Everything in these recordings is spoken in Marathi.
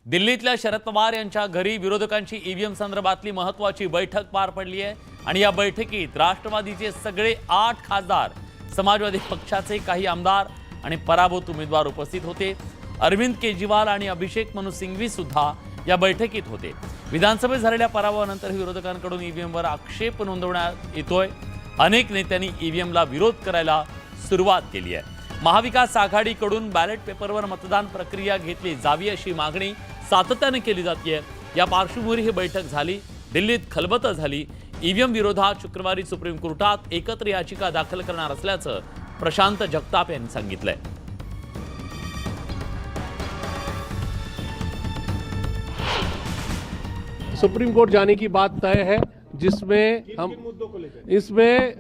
दिल्लीतल्या शरद पवार यांच्या घरी विरोधकांची ईव्हीएम संदर्भातली महत्त्वाची बैठक पार पडली आहे आणि या बैठकीत राष्ट्रवादीचे सगळे 8 खासदार, समाजवादी पक्षाचे काही आमदार आणि पराभूत उमेदवार उपस्थित होते। अरविंद केजरीवाल आणि अभिषेक मनु सिंघवी सुद्धा या बैठकीत होते। विधानसभेत झालेल्या पराभवानंतर विरोधकांकडून ईव्हीएमवर आक्षेप नोंदवण्यात येतोय। अनेक नेत्यांनी ईव्हीएमला विरोध करायला सुरुवात केली आहे। महाविकास आघाडीकडून बॅलेट पेपरवर मतदान प्रक्रिया घेतली जावी अशी मागणी सातत्याने केली जाते। या पार्श्वभूमीवर ही बैठक झाली। दिल्लीत खलबत झाली। ईव्हीएम विरोधात शुक्रवारी सुप्रीम कोर्टात एकत्र याचिका दाखल करणार असल्याचं प्रशांत जगताप यांनी सांगितलंय। सुप्रीम कोर्ट जाने की बात तय है, जिसमें हम इसमें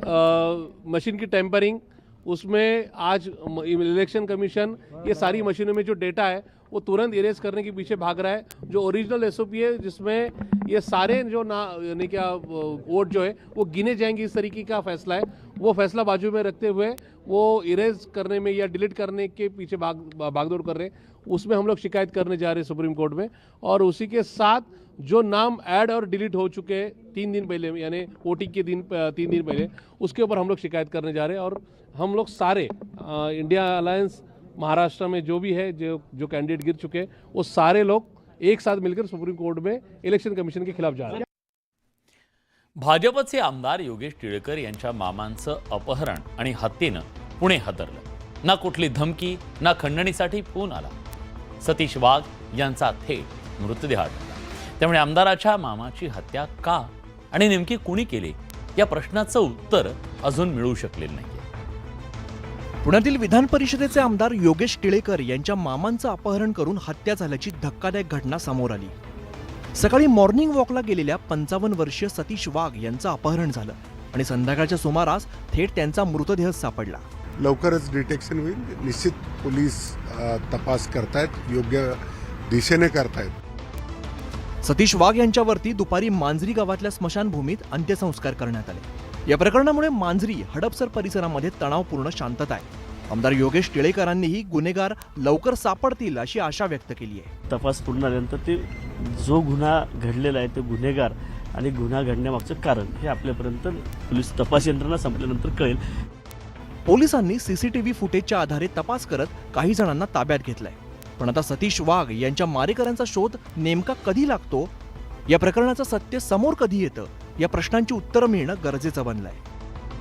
मशीन की टेम्परिंग, उसमें आज इलेक्शन कमीशन ये सारी मशीनों में जो डेटा है वो तुरंत इरेज करने के पीछे भाग रहा है। जो ओरिजिनल एसओपी है जिसमें ये सारे जो यानी क्या वोट जो है वो गिने जाएंगे, इस तरीके का फैसला है। वो फैसला बाजू में रखते हुए वो इरेज करने में या डिलीट करने के पीछे भागदौड़ कर रहे हैं। उसमें हम लोग शिकायत करने जा रहे हैं सुप्रीम कोर्ट में। और उसी के साथ जो नाम ऐड और डिलीट हो चुके हैं 3 दिन पहले, यानी वोटिंग के दिन 3 दिन पहले, उसके ऊपर हम लोग शिकायत करने जा रहे हैं। और हम लोग सारे इंडिया अलायंस महाराष्ट्र में जो भी है, जो कैंडिडेट गिर चुके हैं, वो सारे लोग एक साथ मिलकर सुप्रीम कोर्ट में इलेक्शन कमीशन के खिलाफ जा रहे हैं। भाजपचे आमदार योगेश टिळेकर यांच्या मामांचं अपहरण आणि हत्येनं पुणे हादरलं। ना कुठली धमकी, ना खंडणीसाठी फोन आला। सतीश वाघ यांचा थेट मृतदेह आढळला। त्यामुळे आमदाराच्या मामाची हत्या का आणि नेमकी कोणी केली या प्रश्नाचं उत्तर अजून मिळू शकलेलं नाही। पुण्यातील विधान परिषदेचे आमदार योगेश टिळेकर यांच्या मामांचं अपहरण करून हत्या झाल्याची धक्कादायक घटना समोर आली। सकाळी मॉर्निंग वॉकला गेलेल्या 55 वर्षीय सतीश वाघ यांचं अपहरण झालं आणि संध्याकाळच्या सुमारास थेट त्यांचा मृतदेह सापडला। लवकरच डिटेक्शन होईल। निश्चित पोलीस तपास करतायत, योग्य दिशेने करतायत। सतीश वाघ यांच्यावरती दुपारी मांजरी गावातल्या स्मशानभूमीत अंत्यसंस्कार करण्यात आले। या प्रकरणामुळे मांजरी हडपसर परिसरामध्ये तणावपूर्ण शांतता आहे। आमदार योगेश टिळेकरांनीही गुन्हेगार लवकर सापडतील अशी आशा व्यक्त केली आहे। तपास पूर्ण झाल्यानंतर ते जो गुन्हा घडलेला आहे ते गुन्हेगार आणि गुन्हा घडण्यामागचं कारण हे आपल्यापर्यंत पोलीस तपास यंत्रणा संपल्यानंतर कळेल। पोलिसांनी सीसीटीव्ही फुटेजच्या आधारे तपास करत काही जणांना ताब्यात घेतलंय। पण आता सतीश वाघ यांच्या मारेकऱ्यांचा शोध नेमका कधी लागतो, या प्रकरणाचं सत्य समोर कधी येतं, या प्रश्नांची उत्तरं मिळणं गरजेचं बनलंय।